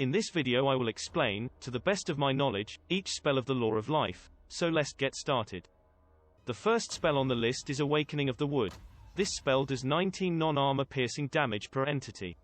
In this video I will explain, to the best of my knowledge, each spell of the Law of Life, so let's get started. The first spell on the list is Awakening of the Wood. This spell does 19 non-armor piercing damage per entity.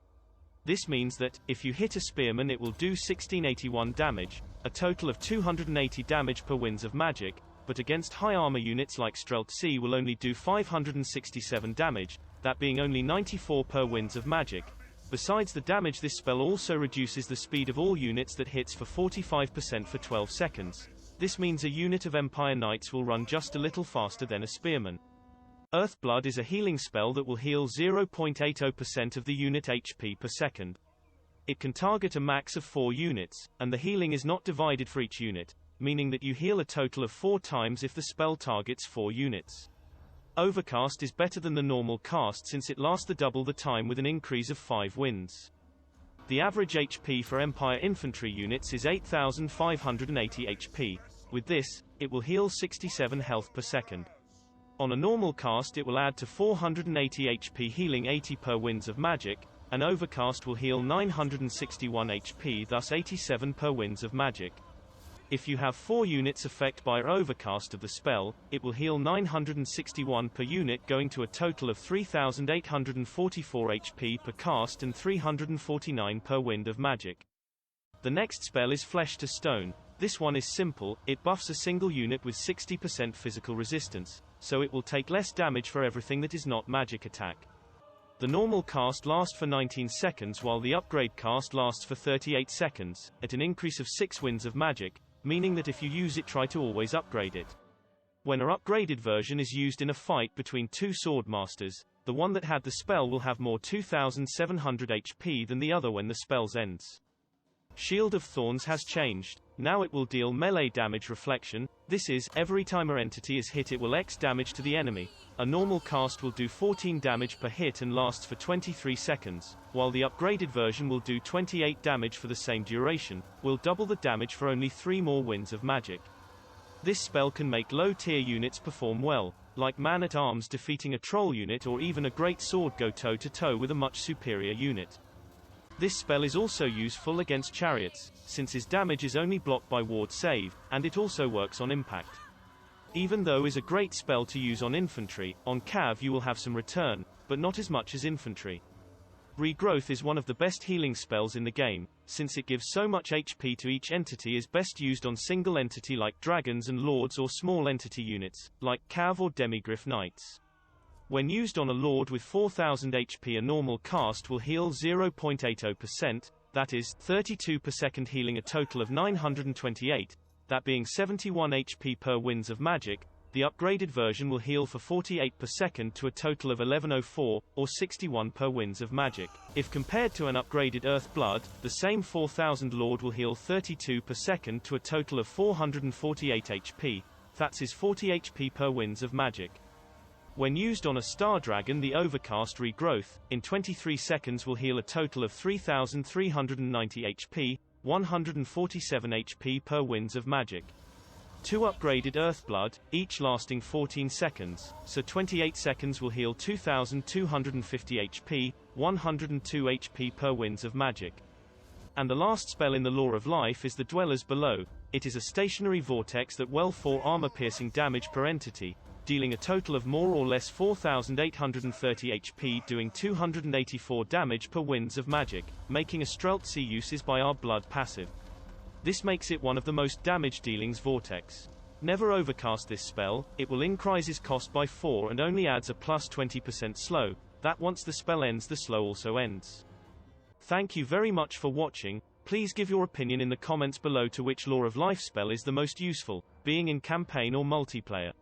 This means that, if you hit a spearman it will do 1681 damage, a total of 280 damage per winds of magic, but against high armor units like Streltsy will only do 567 damage, that being only 94 per winds of magic. Besides the damage, this spell also reduces the speed of all units that hits for 45% for 12 seconds. This means a unit of Empire Knights will run just a little faster than a spearman. Earthblood is a healing spell that will heal 0.80% of the unit HP per second. It can target a max of 4 units, and the healing is not divided for each unit, meaning that you heal a total of 4 times if the spell targets 4 units. Overcast is better than the normal cast since it lasts double the time with an increase of 5 winds. The average HP for Empire infantry units is 8580 HP. With this, it will heal 67 health per second. On a normal cast it will add to 480 HP, healing 80 per winds of magic, and Overcast will heal 961 HP, thus 87 per winds of magic. If you have 4 units affected by Overcast of the spell, it will heal 961 per unit, going to a total of 3844 HP per cast and 349 per wind of magic. The next spell is Flesh to Stone. This one is simple, it buffs a single unit with 60% physical resistance, so it will take less damage for everything that is not magic attack. The normal cast lasts for 19 seconds while the upgrade cast lasts for 38 seconds, at an increase of 6 winds of magic, meaning that if you use it, try to always upgrade it. When an upgraded version is used in a fight between 2 swordmasters, the one that had the spell will have more 2700 HP than the other when the spell ends. Shield of Thorns has changed. Now it will deal melee damage reflection. This is, every time an entity is hit it will X damage to the enemy. A normal cast will do 14 damage per hit and lasts for 23 seconds, while the upgraded version will do 28 damage for the same duration, will double the damage for only 3 more winds of magic. This spell can make low-tier units perform well, like man-at-arms defeating a troll unit or even a great sword go toe-to-toe with a much superior unit. This spell is also useful against chariots, since his damage is only blocked by ward save, and it also works on impact. Even though is a great spell to use on infantry, on cav you will have some return, but not as much as infantry. Regrowth is one of the best healing spells in the game, since it gives so much HP to each entity, is best used on single entity like dragons and lords or small entity units, like cav or demigryph knights. When used on a lord with 4000 HP, a normal cast will heal 0.80%, that is, 32 per second, healing a total of 928, that being 71 HP per winds of magic. The upgraded version will heal for 48 per second to a total of 1104, or 61 per winds of magic. If compared to an upgraded Earthblood, the same 4000 lord will heal 32 per second to a total of 448 HP, that is 40 HP per winds of magic. When used on a Star Dragon, the Overcast Regrowth, in 23 seconds will heal a total of 3390 HP, 147 HP per winds of magic. 2 upgraded Earthblood, each lasting 14 seconds, so 28 seconds will heal 2250 HP, 102 HP per winds of magic. And the last spell in the Law of Life is the Dwellers Below. It is a stationary vortex that will 4 armor-piercing damage per entity, dealing a total of more or less 4830 HP, doing 284 damage per winds of magic, making a Streltsy uses by our blood passive. This makes it one of the most damage dealings vortex. Never overcast this spell, it will increase its cost by 4 and only adds a plus 20% slow, that once the spell ends the slow also ends. Thank you very much for watching. Please give your opinion in the comments below to which Law of Life spell is the most useful, being in campaign or multiplayer.